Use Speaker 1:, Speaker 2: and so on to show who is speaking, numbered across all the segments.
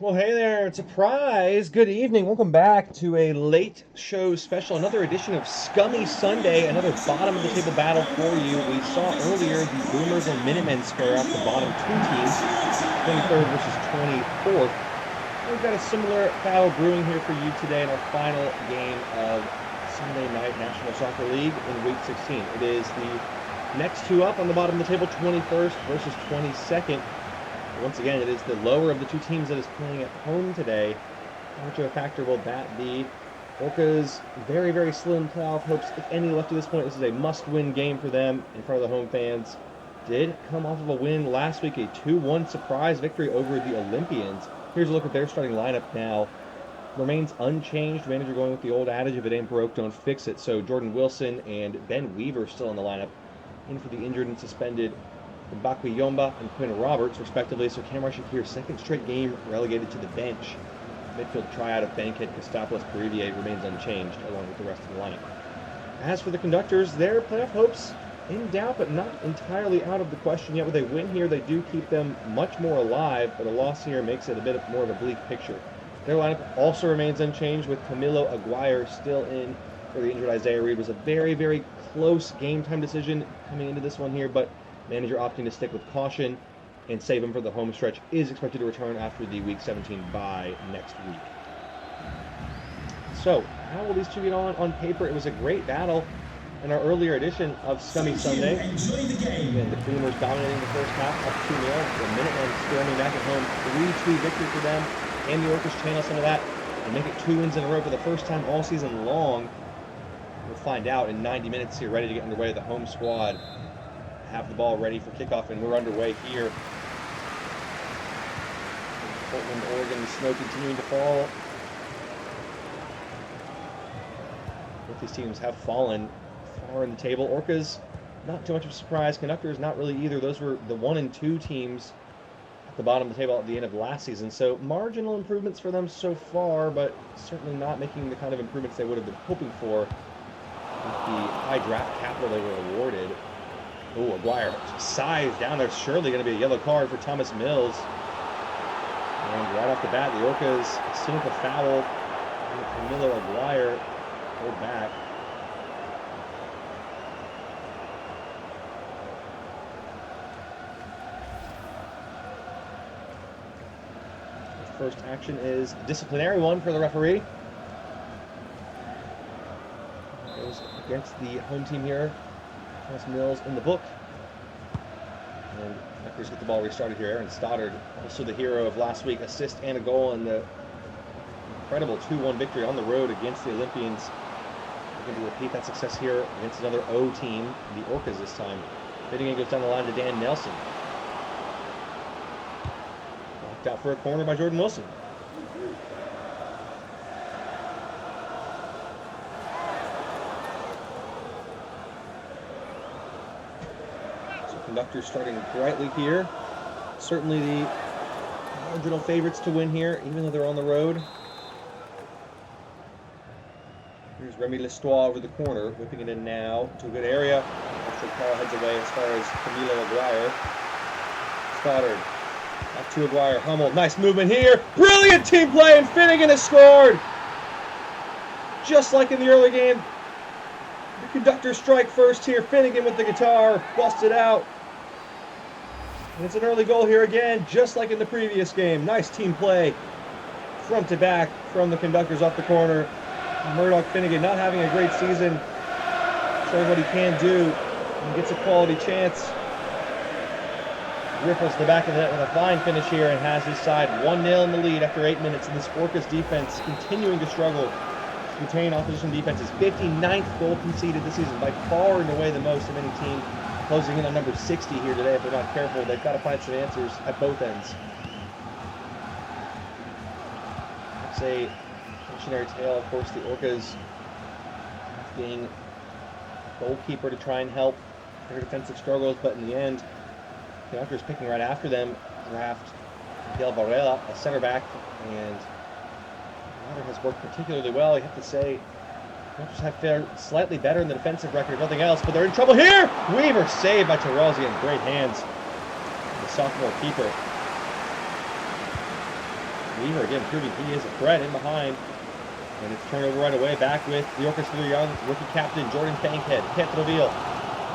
Speaker 1: Well, hey there, surprise! Good evening. Welcome back to a late show special, another edition of Scummy Sunday, another bottom of the table battle for you. We saw earlier the Boomers and Minutemen square off the bottom two teams, 23rd versus 24th. We've got a similar battle brewing here for you today in our final game of Sunday Night National Soccer League in Week 16. It is the next two up on the bottom of the table, 21st versus 22nd. Once again, it is the lower of the two teams that is playing at home today. How much of a factor will that be? Orcas, very, very slim playoff hopes, if any, left at this point. This is a must-win game for them in front of the home fans. Did come off of a win last week, a 2-1 surprise victory over the Olympians. Here's a look at their starting lineup now. Remains unchanged. Manager going with the old adage, if it ain't broke, don't fix it. So Jordan Wilson and Ben Weaver still in the lineup. In for the injured and suspended Bakwi Yomba and Quinn Roberts, respectively. So Cam Shakir's second straight game relegated to the bench. Midfield tryout of Bankhead, Costopoulos, Perivier remains unchanged, along with the rest of the lineup. As for the Conductors, their playoff hopes in doubt, but not entirely out of the question yet. With a win here, they do keep them much more alive, but a loss here makes it a bit more of a bleak picture. Their lineup also remains unchanged, with Camilo Aguirre still in for the injured Isaiah Reed. It was a very, very close game time decision coming into this one here, but manager opting to stick with caution and save him for the home stretch. Is expected to return after the Week 17 bye next week. So, how will these two get on paper? It was a great battle in our earlier edition of Scummy Sunday. Again, the Boomers dominating the first half, up 2-0. The Minutemen storming back at home, 3-2 victory for them. And the Orcas channel some of that and make it 2 wins in a row for the first time all season long. We'll find out in 90 minutes here, ready to get underway. The home squad have the ball ready for kickoff, and we're underway here in Portland, Oregon. The snow continuing to fall. Both these teams have fallen far in the table. Orcas, not too much of a surprise. Conductors, not really either. Those were the 1 and 2 teams at the bottom of the table at the end of last season. So marginal improvements for them so far, but certainly not making the kind of improvements they would have been hoping for with the high draft capital they were awarded. Oh, Aguirre sized down. There's surely going to be a yellow card for Thomas Mills. And right off the bat, the Orcas, as soon as the foul, Camilo Aguirre pulled back. The first action is a disciplinary one for the referee. Goes against the home team here. Thomas Mills in the book. And Conductors get the ball restarted here. Aaron Stoddard, also the hero of last week, assist and a goal in the incredible 2-1 victory on the road against the Olympians. Looking to repeat that success here against another O team, the Orcas this time. Fitting in goes down the line to Dan Nelson. Knocked out for a corner by Jordan Wilson. Conductors starting brightly here. Certainly the marginal favorites to win here, even though they're on the road. Here's Remy Lestois over the corner, whipping it in now to a good area. After Carl heads away as far as Camilo Aguirre. Stoddard, back to Aguirre. Hummel, nice movement here. Brilliant team play, and Finnegan has scored! Just like in the early game, the Conductors strike first here. Finnegan with the guitar, busted out. And it's an early goal here again, just like in the previous game. Nice team play, front to back from the Conductors off the corner. Murdoch Finnegan not having a great season, showing what he can do, and gets a quality chance. Ripples the back of the net with a fine finish here and has his side 1-0 in the lead after 8 minutes. And this Orcas defense continuing to struggle to contain opposition defenses. 59th goal conceded this season, by far and away the most of any team. Closing in on number 60 here today. If they're not careful, they've got to find some answers at both ends. It's a cautionary tale, of course, the Orcas being goalkeeper to try and help their defensive struggles, but in the end, the Conductors picking right after them draft Miguel Varela, a center back, and the has worked particularly well, you have to say. Conductors have fared slightly better in the defensive record, if nothing else, but they're in trouble here! Weaver saved by Terrelzi in great hands. The sophomore keeper. Weaver again proving he is a threat in behind. And it's turned over right away. Back with the Orcas for the young rookie captain, Jordan Bankhead. Petroville.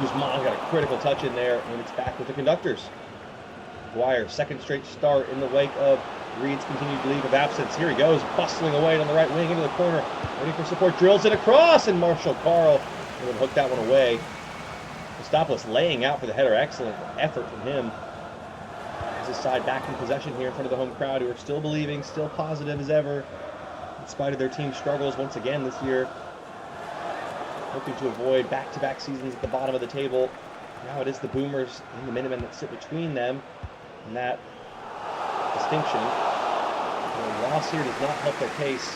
Speaker 1: Guzman got a critical touch in there, and it's back with the Conductors. Dwyer, second straight start in the wake of Reed's continued leave of absence. Here he goes, bustling away on the right wing into the corner. Waiting for support, drills it across, and Marshall Carl will hook that one away. Christopoulos laying out for the header. Excellent effort from him. His side back in possession here in front of the home crowd, who are still believing, still positive as ever, in spite of their team's struggles once again this year. Hoping to avoid back-to-back seasons at the bottom of the table. Now it is the Boomers and the Minutemen that sit between them in that distinction. The loss here does not help their case.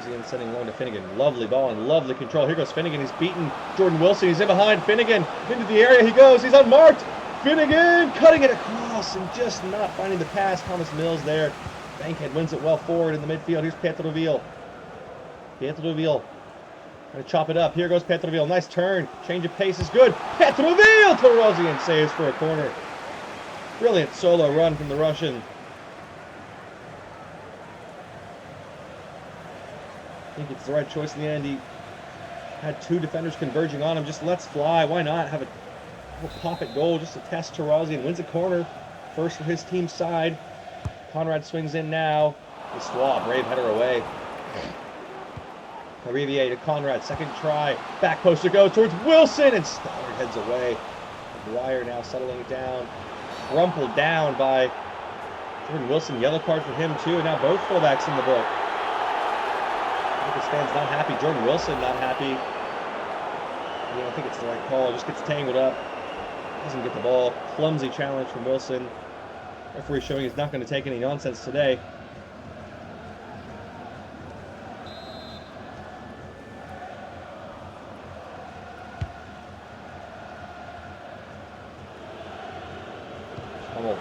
Speaker 1: Again, sending long to Finnegan. Lovely ball and lovely control. Here goes Finnegan. He's beaten Jordan Wilson. He's in behind Finnegan. Into the area he goes. He's unmarked. Finnegan cutting it across and just not finding the pass. Thomas Mills there. Bankhead wins it well forward in the midfield. Here's Petroville. Petroville going to chop it up. Here goes Petroville. Nice turn. Change of pace is good. Petroville to Rosian saves for a corner. Brilliant solo run from the Russian. I think it's the right choice in the end. He had two defenders converging on him. Just lets fly. Why not have a pop-it goal just to test Tarazian. Wins a corner. First for his team's side. Conrad swings in now. Estois, brave header away. Riviere to Conrad, second try. Back post to go towards Wilson, and Stoddard heads away. Dwyer now settling it down. Crumpled down by Jordan Wilson. Yellow card for him too, and now both fullbacks in the book. Lucas fans not happy. Jordan Wilson not happy. I think it's the right call. Just gets tangled up. Doesn't get the ball. Clumsy challenge from Wilson. Referee showing he's not going to take any nonsense today.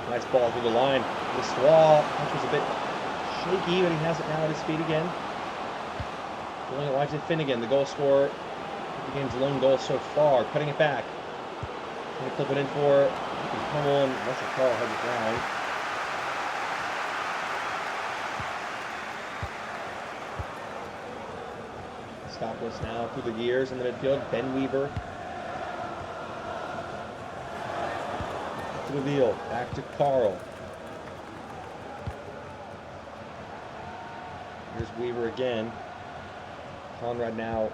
Speaker 1: Nice ball through the line. Estois, which was a bit shaky, but he has it now at his feet again. Pulling it wide to Finnegan, the goal scorer. The game's lone goal so far. Cutting it back. Going to clip it in for Hummel, and Russell Carl has it down. Stopless now through the gears in the midfield. Ben Weaver. Reveal back to Carl. Here's Weaver again. Conrad now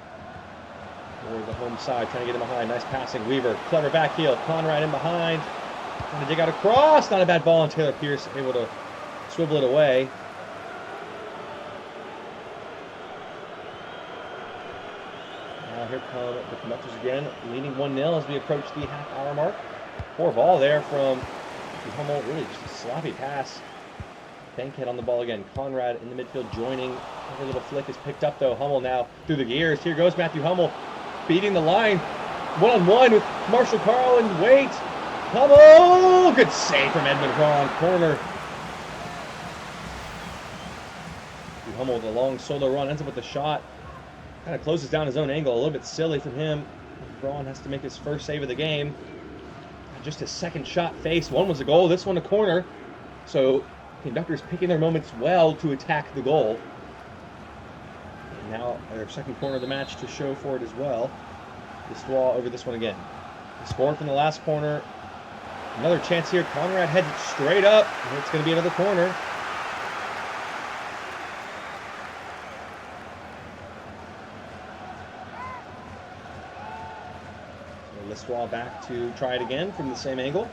Speaker 1: over the home side, trying to get him behind. Nice passing. Weaver, clever back heel. Conrad in behind, trying to dig out a cross. Not a bad ball, and Taylor Pierce able to swivel it away. Now here come the Conductors again, leading 1-0 as we approach the half-hour mark. Poor ball there from Hummel, really just a sloppy pass. Bankhead on the ball again. Conrad in the midfield joining. Every little flick is picked up though. Hummel now through the gears. Here goes Matthew Hummel beating the line. One-on-one with Marshall Carl and Waite. Hummel! Good save from Edmund Braun. Corner. Hummel with a long solo run. Ends up with the shot. Kind of closes down his own angle. A little bit silly from him. Braun has to make his first save of the game. Just his second shot face. One was a goal, this one a corner. So Conductors picking their moments well to attack the goal. And now their second corner of the match to show for it as well. Estois over this one again. He scored from the last corner. Another chance here. Conrad heads it straight up. And it's going to be another corner. Estois back to try it again from the same angle.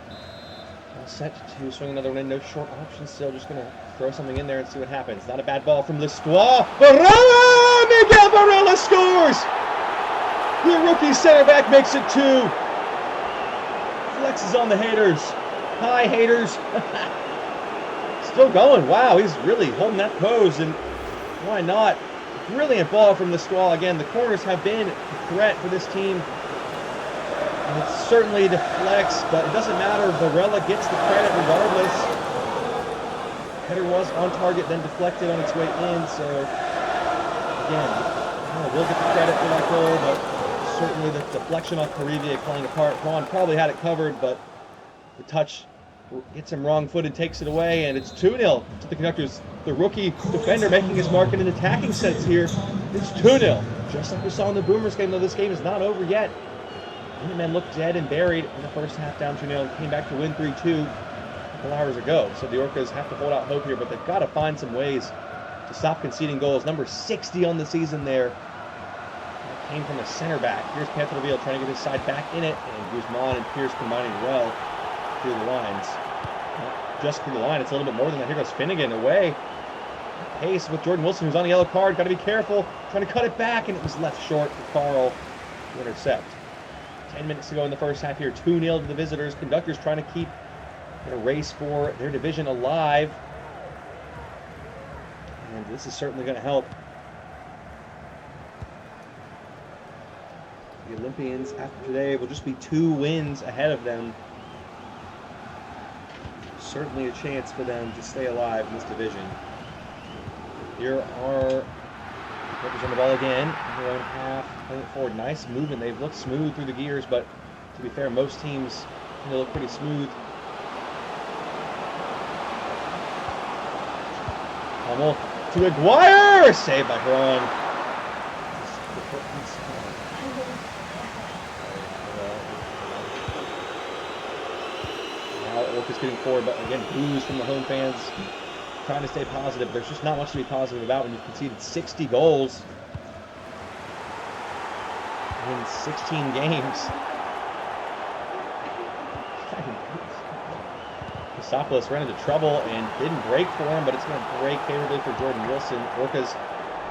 Speaker 1: All set to swing another one in. No short option still. Just going to throw something in there and see what happens. Not a bad ball from Estois. Varela! Miguel Varela scores! The rookie center back makes it 2. Flexes on the haters. Hi, haters. Still going. Wow, he's really holding that pose, and why not? Brilliant ball from Estois again. The corners have been a threat for this team. And it certainly deflects, but it doesn't matter. Varela gets the credit regardless. Header was on target, then deflected on its way in. So, again, we'll get the credit for that goal, but certainly the deflection off Carivier playing a part. Braun probably had it covered, but the touch gets him wrong-footed, takes it away, and it's 2-0 to the Conductors. The rookie defender making his mark in an attacking sense here. It's 2-0. Just like we saw in the Boomers game, though this game is not over yet. Minutemen looked dead and buried in the first half, down 2-0, came back to win 3-2 a couple hours ago. So the Orcas have to hold out hope here, but they've got to find some ways to stop conceding goals. Number 60 on the season there. That came from a center back. Here's Pantherville trying to get his side back in it, and Guzman and Pierce combining well through the lines. Not just through the line, it's a little bit more than that. Here goes Finnegan away. Pace with Jordan Wilson, who's on a yellow card. Got to be careful. Trying to cut it back, and it was left short for Carl to intercept. 10 minutes to go in the first half here. 2-0 to the visitors. Conductors trying to keep in a race for their division alive. And this is certainly going to help. The Olympians, after today, will just be 2 wins ahead of them. Certainly a chance for them to stay alive in this division. Here are Orcas on the ball again. In their own half, playing it forward. Nice movement. They've looked smooth through the gears, but to be fair, most teams look pretty smooth. Hummel to Aguirre! Saved by Braun. Now Orcas getting forward, but again, boos from the home fans. Trying to stay positive. There's just not much to be positive about when you've conceded 60 goals in 16 games. Christopoulos ran into trouble and didn't break for him, but it's going to break favorably for Jordan Wilson. Orcas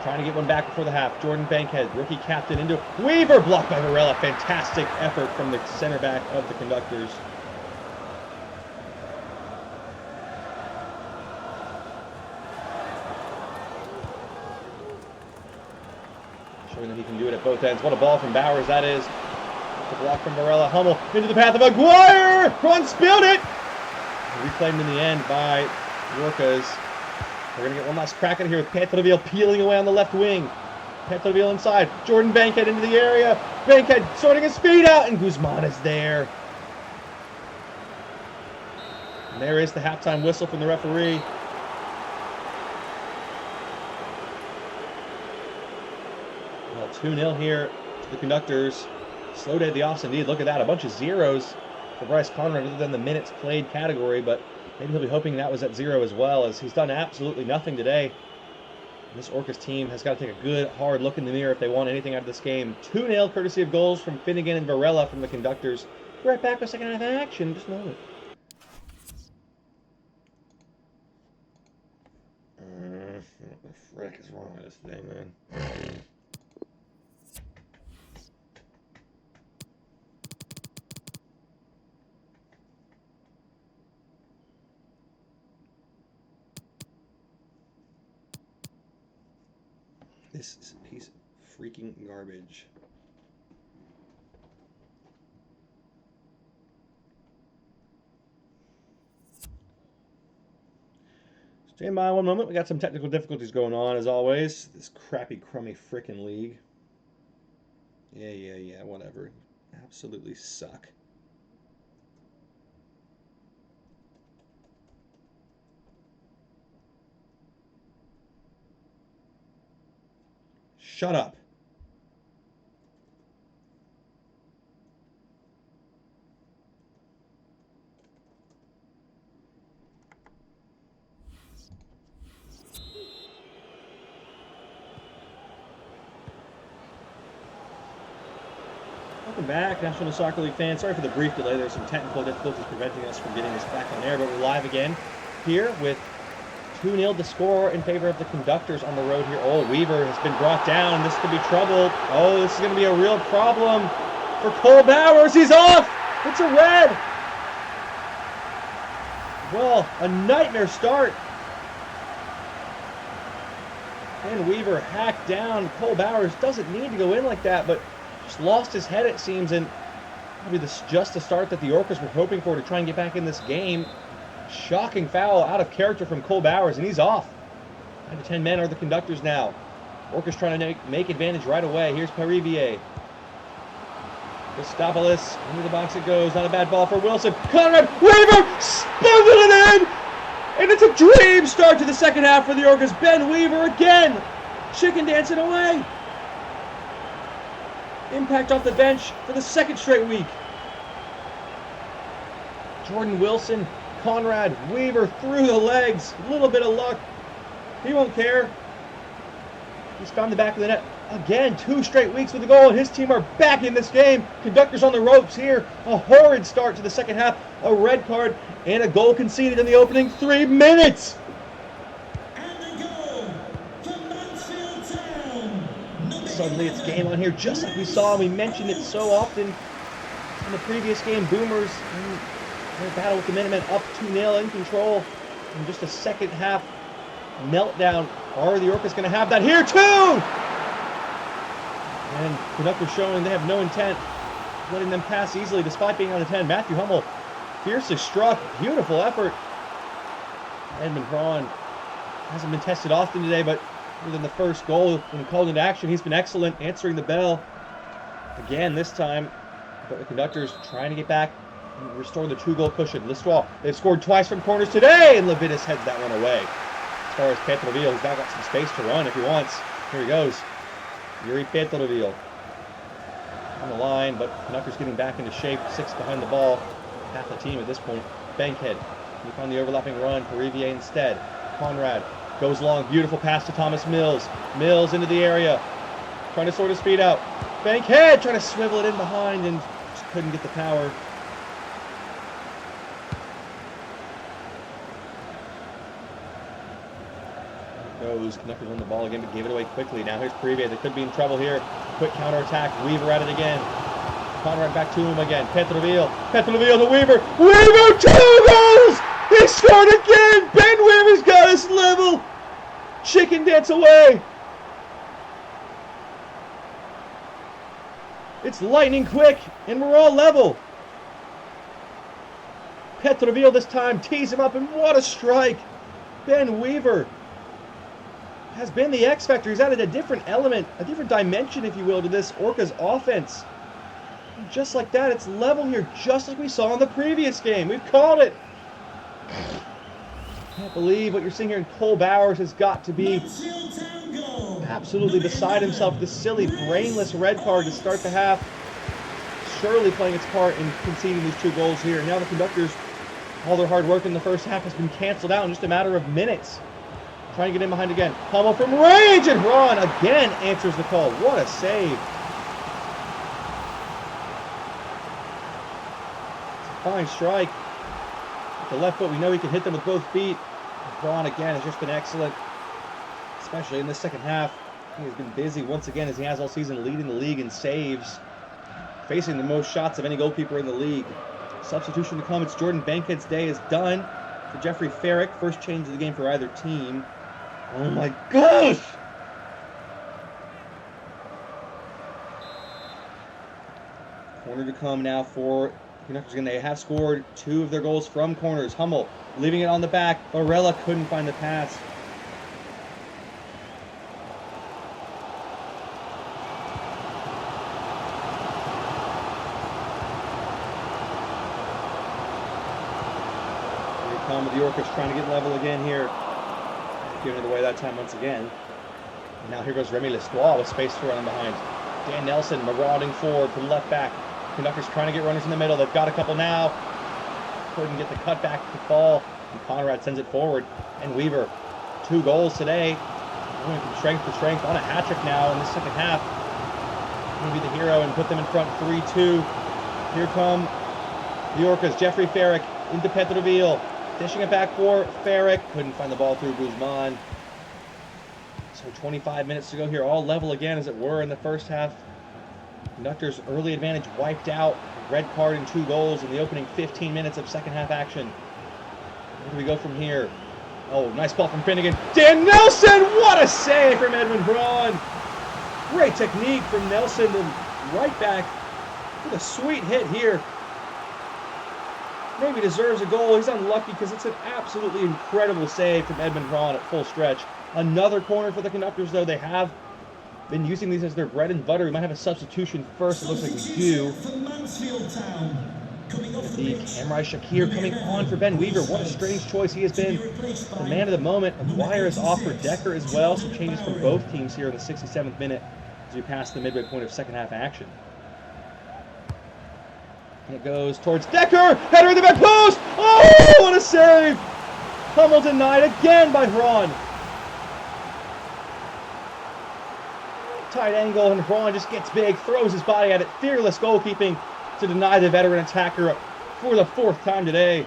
Speaker 1: trying to get one back before the half. Jordan Bankhead, rookie captain, into Weaver, blocked by Varela. Fantastic effort from the center back of the Conductors. Showing that he can do it at both ends. What a ball from Bowers that is. The block from Varela. Hummel into the path of Aguirre. Run spilled it. Reclaimed in the end by Orcas. We're going to get one last crack at it here with Pantherville peeling away on the left wing. Pantherville inside. Jordan Bankhead into the area. Bankhead sorting his speed out, and Guzman is there. And there is the halftime whistle from the referee. Well, 2-0 here to the Conductors. Slow day at the office indeed. Look at that. A bunch of zeros for Bryce Conrad other than the minutes played category, but maybe he'll be hoping that was at 0 as well, as he's done absolutely nothing today. This Orcas team has got to take a good, hard look in the mirror if they want anything out of this game. 2-0 courtesy of goals from Finnegan and Varela from the Conductors. Be right back with second half action in just a moment. What the frick is wrong with this thing, man? This is a piece of freaking garbage. Stand by one moment. We got some technical difficulties going on, as always. This crappy, crummy frickin' league. Yeah, whatever. Absolutely suck. Shut up. Welcome back, National Soccer League fans. Sorry for the brief delay. There's some technical difficulties preventing us from getting this back on air, but we're live again here with 2-0 to score in favor of the Conductors on the road here. Oh, Weaver has been brought down. This could be trouble. Oh, this is going to be a real problem for Cole Bowers. He's off. It's a red. Well, a nightmare start. And Weaver hacked down. Cole Bowers doesn't need to go in like that, but just lost his head, it seems, and probably this just the start that the Orcas were hoping for to try and get back in this game. Shocking foul out of character from Cole Bowers, and he's off. 9 to 10 men are the Conductors now. Orcas trying to make advantage right away. Here's Parivier. Christopoulos, into the box it goes. Not a bad ball for Wilson. Conrad, Weaver, bundled it in! And it's a dream start to the second half for the Orcas. Ben Weaver again, chicken dancing away. Impact off the bench for the second straight week. Jordan Wilson, Conrad, Weaver through the legs. A little bit of luck. He won't care. He's found the back of the net. Again, 2 straight weeks with a goal, and his team are back in this game. Conductors on the ropes here. A horrid start to the second half. A red card and a goal conceded in the opening 3 minutes.
Speaker 2: And the goal from Mansfield Town.
Speaker 1: Suddenly it's game on here, just like we saw. We mentioned it so often in the previous game. Boomers in their battle with the Minutemen, up 2-0 in control. And just a second half meltdown. Are the Orcas going to have that here too? And Conductors showing they have no intent, letting them pass easily despite being on the 10. Matthew Hummel fiercely struck. Beautiful effort. Edmund Braun hasn't been tested often today, but other than the first goal, when called into action, he's been excellent, answering the bell. Again this time, but the Conductors trying to get back and restore the 2-goal cushion. Listwall, they've scored twice from corners today, and Levitas heads that one away. As far as Petroville, he's now got some space to run if he wants. Here he goes. Yuri Petroville on the line, but Conductors getting back into shape. 6 behind the ball. Half the team at this point. Bankhead. He found the overlapping run for Riviere instead. Conrad goes long. Beautiful pass to Thomas Mills. Mills into the area. Trying to sort his feet out. Bankhead trying to swivel it in behind and just couldn't get the power. Goes. Conductors on the ball again, but gave it away quickly. Now here's Privé. They could be in trouble here. Quick counterattack. Weaver at it again. Conrad back to him again. Petroville. Petroville to Weaver. Weaver, 2 goals! He scored again! Ben Weaver's got us level! Chicken dance away! It's lightning quick, and we're all level. Petroville this time tees him up, and what a strike! Ben Weaver has been the X factor. He's added a different element, a different dimension, if you will, to this Orcas offense. And just like that, it's level here, just like we saw in the previous game. We've called it. Can't believe what you're seeing here. And Cole Bowers has got to be absolutely beside himself. This silly, brainless red card to start the half. Surely playing its part in conceding these 2 goals here. Now the Conductors, all their hard work in the first half has been canceled out in just a matter of minutes. Trying to get in behind again. Hummel from range, and Ron again answers the call. What a save. It's a fine strike. With the left foot, we know he can hit them with both feet. Ron again has just been excellent, especially in the second half. He has been busy once again, as he has all season, leading the league in saves, facing the most shots of any goalkeeper in the league. Substitution to come. It's Jordan Bankhead's day is done for Jeffrey Farrick. First change of the game for either team. Oh my gosh! Corner to come now for Conductors. Again, they have scored 2 of their goals from corners. Hummel leaving it on the back. Barella couldn't find the pass. Here come the Orcas trying to get level again here. Giving it away that time once again. And now here goes Remy Lestois with space to run behind. Dan Nelson marauding forward from left back. Conductors trying to get runners in the middle. They've got a couple now. Couldn't get the cutback to fall. And Conrad sends it forward. And Weaver, 2 goals today. Going from strength to strength on a hat trick now in the second half. Going to be the hero and put them in front 3-2. Here come the Orcas. Jeffrey Farrick into Petroville. Dishing it back for Farrick. Couldn't find the ball through Guzman. So 25 minutes to go here. All level again, as it were, in the first half. Conductors' early advantage wiped out. Red card and 2 goals in the opening 15 minutes of second half action. Where do we go from here? Oh, nice ball from Finnegan. Dan Nelson! What a save from Edmund Braun! Great technique from Nelson, the right back, with a sweet hit here. Maybe deserves a goal. He's unlucky because it's an absolutely incredible save from Edmund Braun at full stretch. Another corner for the Conductors, though. They have been using these as their bread and butter. We might have a substitution first. It looks like we do.
Speaker 2: For Mansfield Town. Coming off the
Speaker 1: The
Speaker 2: pitch.
Speaker 1: Samurai Shakir coming on for Ben Weaver. What a strange choice. He has been the man of the moment. McGuire is off for Decker as well. Some changes from both teams here in the 67th minute as we pass the midway point of second half action. And it goes towards Decker. Header in the back post. Oh, what a save. Hummel denied again by Hron. Tight angle, and Hron just gets big, throws his body at it. Fearless goalkeeping to deny the veteran attacker for the fourth time today.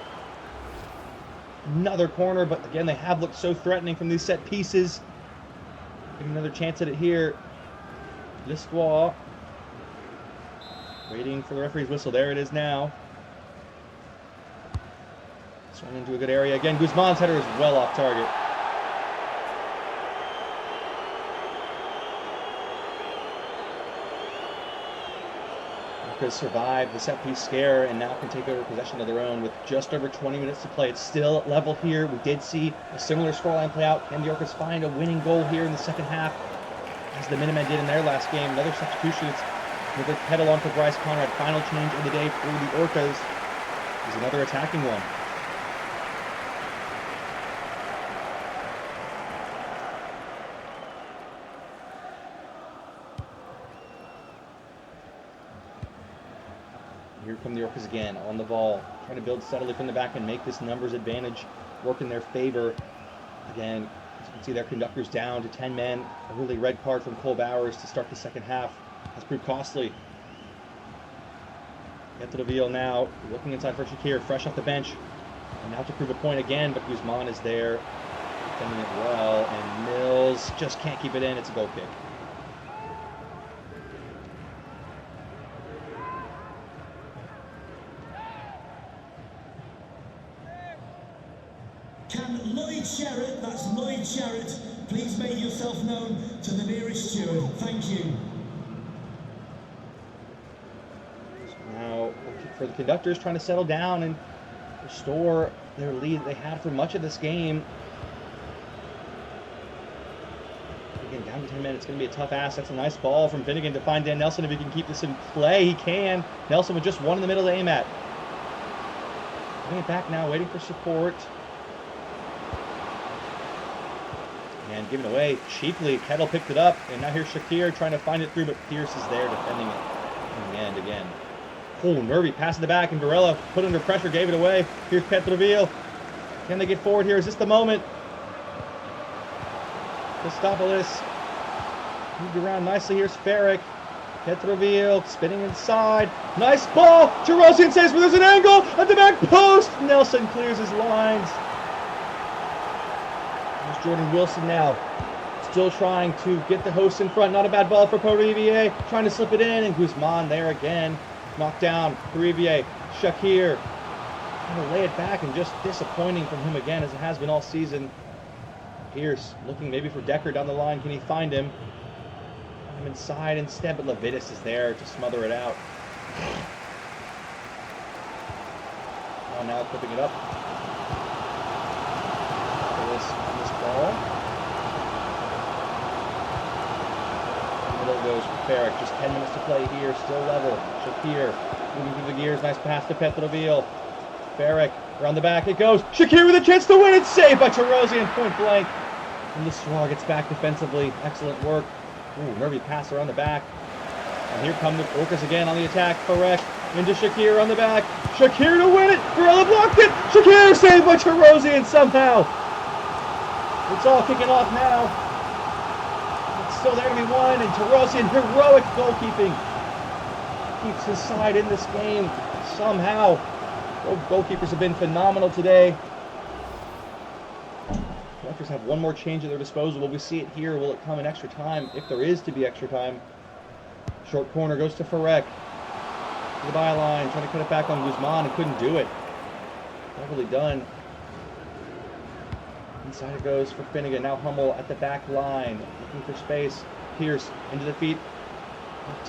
Speaker 1: Another corner, but again, they have looked so threatening from these set pieces. Getting another chance at it here. Lisbois waiting for the referee's whistle. There it is now. Swung into a good area again. Guzman's header is well off target. Orcas survived the set-piece scare and now can take over possession of their own with just over 20 minutes to play. It's still level here. We did see a similar scoreline play out. Can the Orcas find a winning goal here in the second half, as the Minutemen did in their last game? Another substitution. It's with a pedal on for Bryce Conrad. Final change of the day for the Orcas is another attacking one. Here come the Orcas again on the ball, trying to build steadily from the back and make this numbers advantage work in their favor. Again, as you can see, their Conductors down to 10 men. A really red card from Cole Bowers to start the second half has proved costly. Get to the Ville now, looking inside for Shakir, fresh off the bench. And now to prove a point again, but Guzman is there, defending it well, and Mills just can't keep it in. It's a goal kick.
Speaker 2: Can Lloyd Sherritt, that's Lloyd Sherritt, please make yourself known to the nearest steward. Thank you.
Speaker 1: Now, for the Conductors, trying to settle down and restore their lead they had for much of this game. Again, down to 10 minutes. It's going to be a tough ask. That's a nice ball from Finnegan to find Dan Nelson. If he can keep this in play, he can. Nelson with just one in the middle to aim at. Bring it back now, waiting for support. And given away cheaply. Kettle picked it up, and now here's Shakir trying to find it through, but Pierce is there defending it in the end again. Oh, nervy pass in the back, and Varela put under pressure, gave it away. Here's Petroville. Can they get forward here? Is this the moment? Christopoulos moved around nicely. Here's Ferrick. Petroville spinning inside. Nice ball. Tarosian saves, but there's an angle at the back post. Nelson clears his lines. There's Jordan Wilson now, still trying to get the hosts in front. Not a bad ball for Parivier, trying to slip it in, and Guzman there again. Knocked down. Parivier, Shakir, trying to lay it back, and just disappointing from him again, as it has been all season. Pierce looking maybe for Decker down the line. Can he find him? I'm inside instead, but Levitas is there to smother it out. Oh, now clipping it up. This ball. Middle goes for Ferrick. Just 10 minutes to play here. Still level. Shakir moving through the gears. Nice pass to Petroville. Ferrick around the back. It goes. Shakir with a chance to win. It's saved by Tarosian point blank. And Lisbois gets back defensively. Excellent work. Ooh, nervy pass around the back. And here come the Orcas again on the attack. Ferrick into Shakir on the back. Shakir to win it. Varela blocked it. Shakir saved by Tarosian somehow. It's all kicking off now. It's still there to be won, and Tarosian, heroic goalkeeping, keeps his side in this game somehow. Both goalkeepers have been phenomenal today. Collectors have one more change at their disposal. Will we see it here? Will it come in extra time? If there is to be extra time. Short corner goes to Ferrick. To the byline, trying to cut it back on Guzman, and couldn't do it. Cleverly done. Inside it goes for Finnegan. Now Hummel at the back line, looking for space. Pierce into the feet.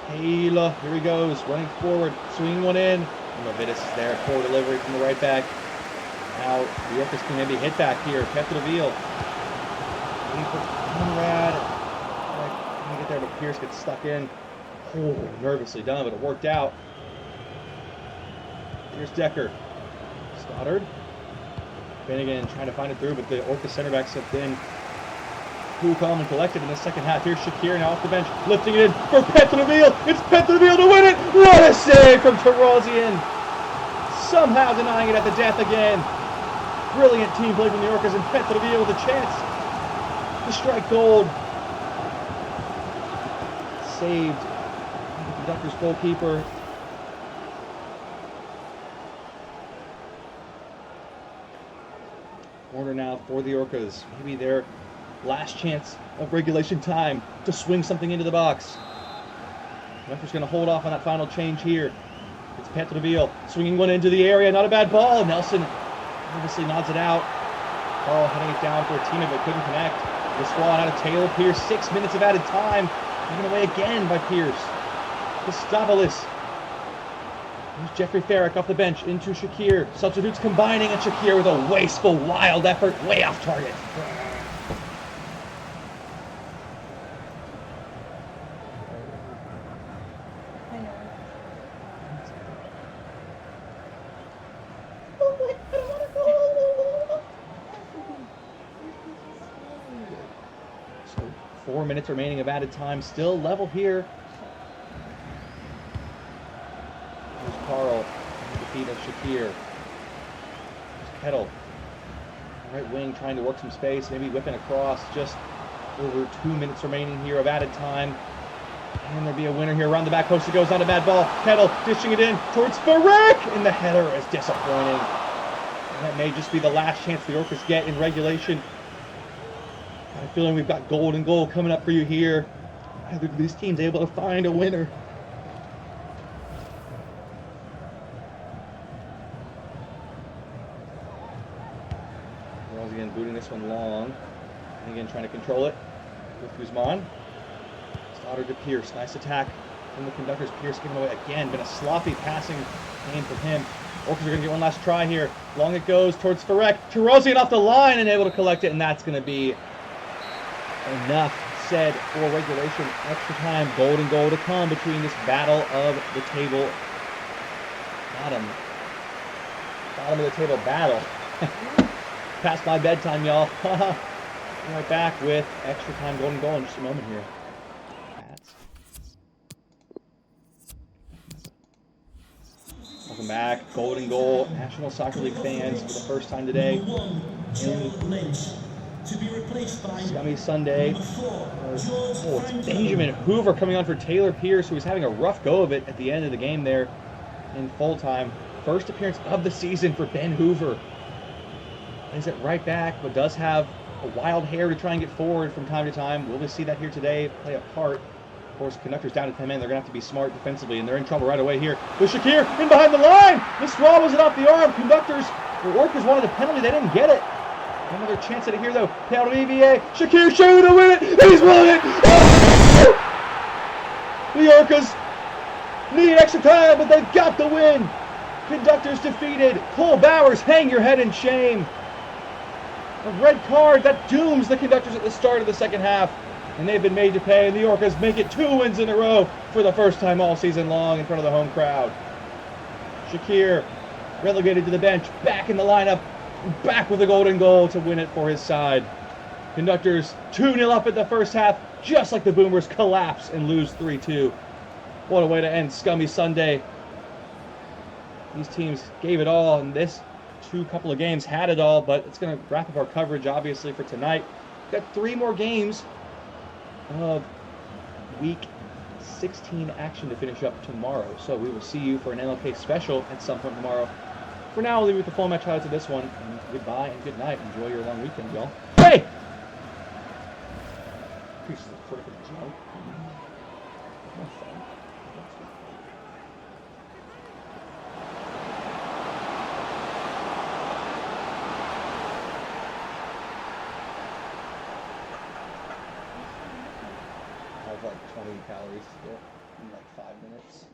Speaker 1: Taylor, here he goes, running forward, swinging one in. And Levitas is there, poor delivery from the right back. Now the Orcas can maybe hit back here. Petroville. Waiting for Conrad. Trying to get second there, but Pierce gets stuck in. Oh, nervously done, but it worked out. Here's Decker. Stoddard. Finnegan trying to find it through, but the Orcas center back stepped in. Cool, calm, and collected in the second half. Here's Shakir now off the bench, lifting it in for Petroville. It's Petroville to win it. What a save from Tarazian. Somehow denying it at the death again. Brilliant team play from the Orcas, and Petroville with a chance to strike gold. Saved the Conductors goalkeeper. Corner now for the Orcas. Maybe their last chance of regulation time to swing something into the box. Referee's going to hold off on that final change here. It's Petroville swinging one into the area. Not a bad ball. Nelson obviously nods it out. Carl heading it down for a teammate but couldn't connect. The squad out of Taylor Pierce. 6 minutes of added time. Taken away again by Pierce. Gustavoulis. Here's Jeffrey Farrick off the bench into Shakir. Substitutes combining, and Shakir with a wasteful, wild effort way off target. So 4 minutes remaining of added time. Still level here. Here's Carl. Defeat of Shakir. Here's Kettle. Right wing trying to work some space. Maybe whipping across. Just over 2 minutes remaining here of added time. Can there be a winner here? Around the back post it goes. Not a bad ball. Kettle dishing it in towards Farrick. And the header is disappointing. And that may just be the last chance the Orcas get in regulation. I have a feeling we've got gold and goal coming up for you here. Either of these teams able to find a winner. Again, booting this one long. And again, trying to control it with Guzman. Stoddard to Pierce. Nice attack from the Conductors. Pierce giving away again. Been a sloppy passing game from him. Orcas are going to get one last try here. Long it goes towards Farek. Tarazian off the line and able to collect it, and that's going to be enough said for regulation. Extra time, golden goal to come between this battle of the table. Bottom of the table battle. Past my bedtime, y'all. Right back with extra time golden goal in just a moment here. Pats. Welcome back. Golden goal. National Soccer League fans for the first time today. Scummy Sunday. It's Benjamin Hoover coming on for Taylor Pierce, who was having a rough go of it at the end of the game there in full time. First appearance of the season for Ben Hoover. Is it right back, but does have a wild hair to try and get forward from time to time. Will we see that here today play a part? Of course, Conductors down to 10 men. They're going to have to be smart defensively, and they're in trouble right away here. With Shakir in behind the line. This swallows it off the arm. Conductors, the Orcas wanted a penalty. They didn't get it. Another chance at it here, though. Penalty EVA. Shakir shooting to win it. He's won it. The Orcas need extra time, but they've got the win. Conductors defeated. Cole Bowers, hang your head in shame. A red card that dooms the Conductors at the start of the second half. And they've been made to pay, and the Orcas make it 2 wins in a row for the first time all season long in front of the home crowd. Shakir, relegated to the bench, back in the lineup, back with a golden goal to win it for his side. Conductors 2-0 up at the first half, just like the Boomers collapse and lose 3-2. What a way to end Scummy Sunday. These teams gave it all, and this couple of games had it all, but it's going to wrap up our coverage, obviously, for tonight. We've got 3 more games of Week 16 action to finish up tomorrow, so we will see you for an NLK special at some point tomorrow. For now, I'll leave you with the full match highlights of this one, and goodbye and good night. Enjoy your long weekend, y'all. Hey! Pieces of freaking junk. Like 20 calories to get in like 5 minutes.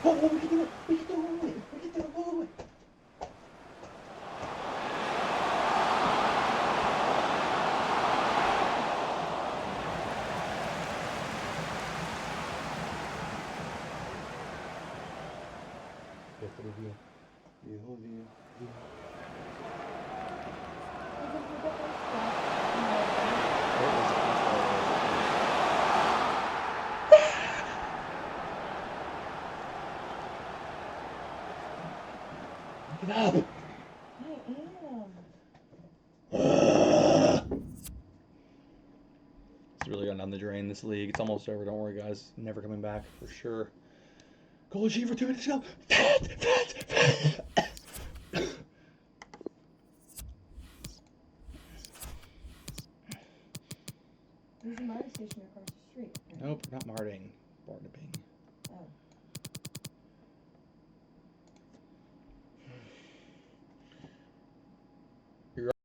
Speaker 1: Oh, we can do it. We can do it all the way. We can do it all the way. Get up.
Speaker 3: I am.
Speaker 1: It's really gone down the drain, this league. It's almost over. Don't worry, guys. Never coming back for sure. Goal achieved for 2 minutes ago.
Speaker 3: There's a Mars station across the street.
Speaker 1: Nope, not Marting. Barnabing.